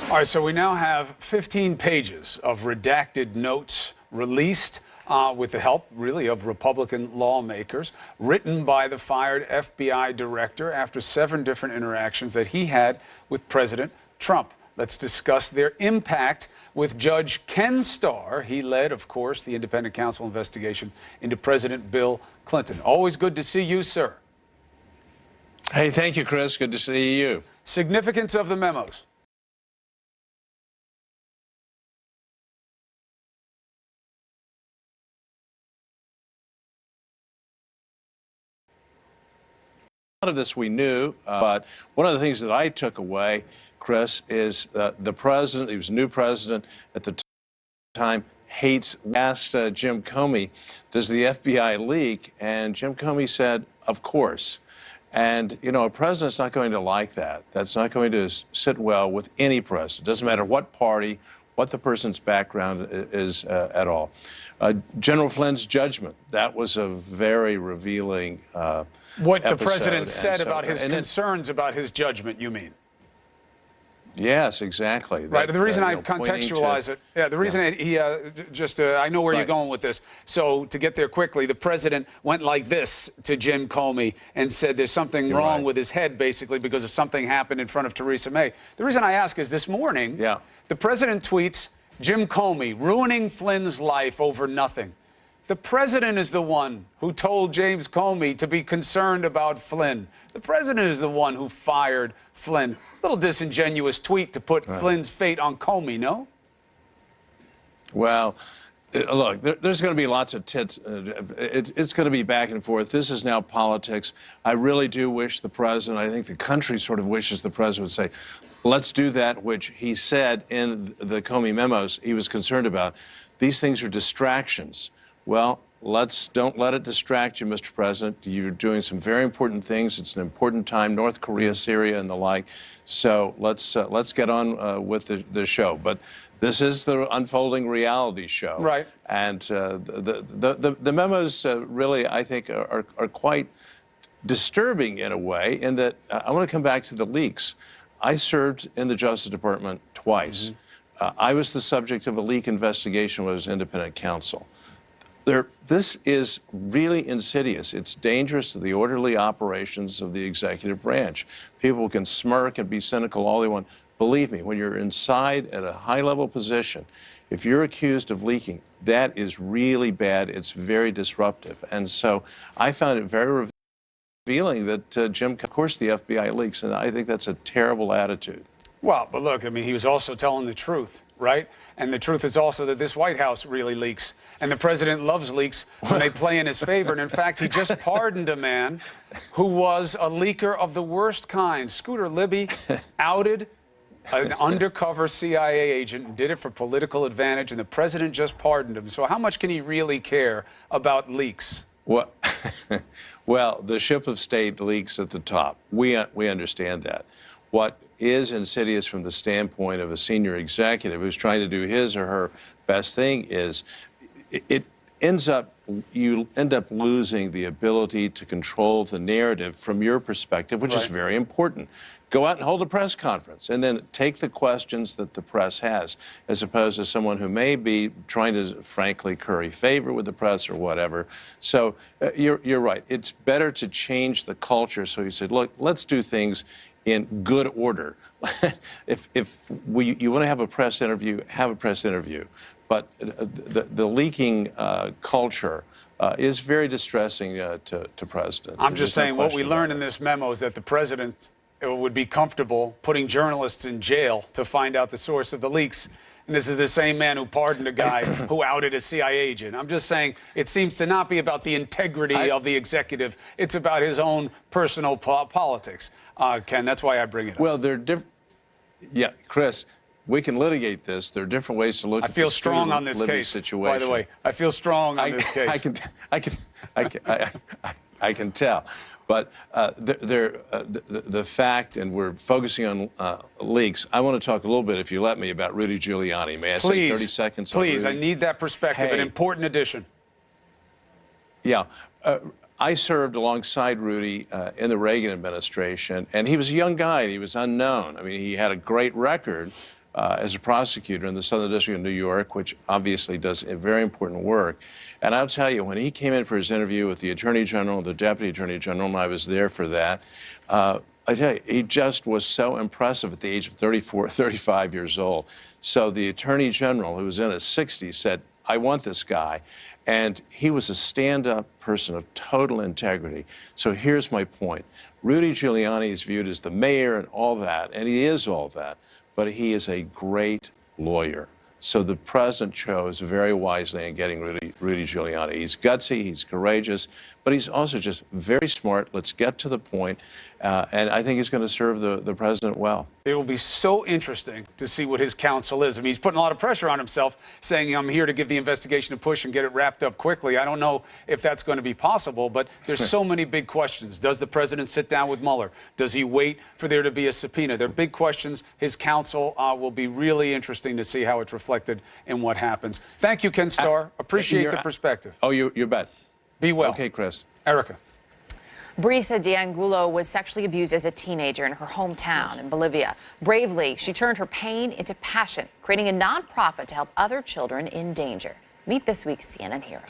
All right, so we now have 15 pages of redacted notes released with the help, really, of Republican lawmakers, written by the fired FBI director after 7 different interactions that he had with President Trump. Let's discuss their impact with Judge Ken Starr. He led, of course, the independent counsel investigation into President Bill Clinton. Always good to see you, sir. Hey, thank you, Chris. Good to see you. Significance of the memos. A lot of this we knew, but one of the things that I took away, Chris, is the president, he was a new president at the time, asked Jim Comey, does the FBI leak? And Jim Comey said, of course. And, you know, a president's not going to like that. That's not going to sit well with any president. Doesn't matter what party, what the person's background is at all. General Flynn's judgment, that was a very revealing What the episode. president said so, about his concerns about his judgment, you mean? Yes, exactly. Right. The reason I contextualize it, the reason I know where you're going with this. So to get there quickly, the president went like this to Jim Comey and said there's something wrong with his head, basically, because of something happened in front of Theresa May. The reason I ask is this morning, the president tweets, Jim Comey ruining Flynn's life over nothing. The president is the one who told James Comey to be concerned about Flynn. The president is the one who fired Flynn. A little disingenuous tweet to put Flynn's fate on Comey, no? Well, look, there's going to be lots of tits. It's going to be back and forth. This is now politics. I really do wish the president, I think the country sort of wishes the president would say, let's do that, which he said in the Comey memos he was concerned about. These things are distractions. Well, don't let it distract you, Mr. President. You're doing some very important things. It's an important time, North Korea, Syria, and the like. So let's get on with the show. But this is the unfolding reality show. Right. And the memos really, I think, are quite disturbing in a way, in that I want to come back to the leaks. I served in the Justice Department twice. I was the subject of a leak investigation when I was independent counsel. This is really insidious. It's dangerous to the orderly operations of the executive branch. People can smirk and be cynical all they want. Believe me, when you're inside at a high-level position, if you're accused of leaking, that is really bad. It's very disruptive. And so I found it very revealing that Jim, of course, the FBI leaks, and I think that's a terrible attitude. Well, but look, I mean, he was also telling the truth, right? And the truth is also that this White House really leaks. And the president loves leaks when they play in his favor. And in fact, he just pardoned a man who was a leaker of the worst kind. Scooter Libby outed an undercover CIA agent and did it for political advantage. And the president just pardoned him. So how much can he really care about leaks? Well, well, the ship of state leaks at the top. We understand that. What is insidious from the standpoint of a senior executive who's trying to do his or her best thing is you end up losing the ability to control the narrative from your perspective, which is very important. Go out and hold a press conference and then take the questions that the press has, as opposed to someone who may be trying to, frankly, curry favor with the press or whatever. So you're right. It's better to change the culture. So you said, look, let's do things in good order. If you want to have a press interview, have a press interview. But the leaking culture is very distressing to presidents. I'm just saying what we learned in this memo is that the president would be comfortable putting journalists in jail to find out the source of the leaks. And this is the same man who pardoned a guy who outed a CIA agent. I'm just saying it seems to not be about the integrity of the executive. It's about his own personal politics. Ken, that's why I bring it up. Well, they're different. Yeah, Chris, we can litigate this. There are different ways to look at I feel the strong student on this living case, situation. by the way. I feel strong on this case. I can tell. But the fact, and we're focusing on leaks, I want to talk a little bit, if you let me, about Rudy Giuliani. May I say 30 seconds on Please, I Rudy? need that perspective, an important addition. Yeah. I served alongside Rudy in the Reagan administration, and he was a young guy, and he was unknown. I mean, he had a great record as a prosecutor in the Southern District of New York, which obviously does a very important work. And I'll tell you, when he came in for his interview with the Attorney General, the Deputy Attorney General, and I was there for that, I tell you, he just was so impressive at the age of 34, 35 years old. So the Attorney General, who was in his 60s, said, I want this guy. And he was a stand-up person of total integrity. So here's my point. Rudy Giuliani is viewed as the mayor and all that, and he is all that, but he is a great lawyer. So the president chose very wisely in getting Rudy Giuliani. He's gutsy, he's courageous, but he's also just very smart. Let's get to the point, and I think he's going to serve the president well. It will be so interesting to see what his counsel is. I mean, he's putting a lot of pressure on himself, saying, I'm here to give the investigation a push and get it wrapped up quickly. I don't know if that's going to be possible, but there's so many big questions. Does the president sit down with Mueller? Does he wait for there to be a subpoena? They're big questions. His counsel will be really interesting to see how it's reflected in what happens. Thank you, Ken Starr. Appreciate the perspective. Oh, you bet. Be well. Okay, Chris. Erica. Brisa D'Angulo was sexually abused as a teenager in her hometown in Bolivia. Bravely, she turned her pain into passion, creating a nonprofit to help other children in danger. Meet this week's CNN hero.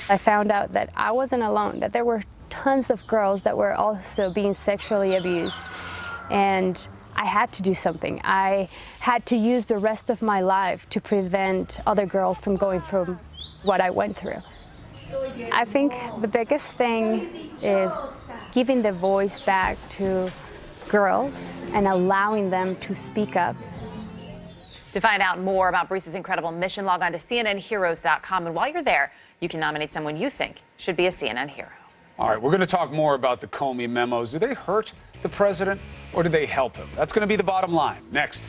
I found out that I wasn't alone, that there were tons of girls that were also being sexually abused. And I had to do something. I had to use the rest of my life to prevent other girls from going through what I went through. I think the biggest thing is giving the voice back to girls and allowing them to speak up. To find out more about Brisa's incredible mission, log on to CNNheroes.com. And while you're there, you can nominate someone you think should be a CNN hero. All right, we're going to talk more about the Comey memos. Do they hurt the president or do they help him? That's going to be the bottom line. Next.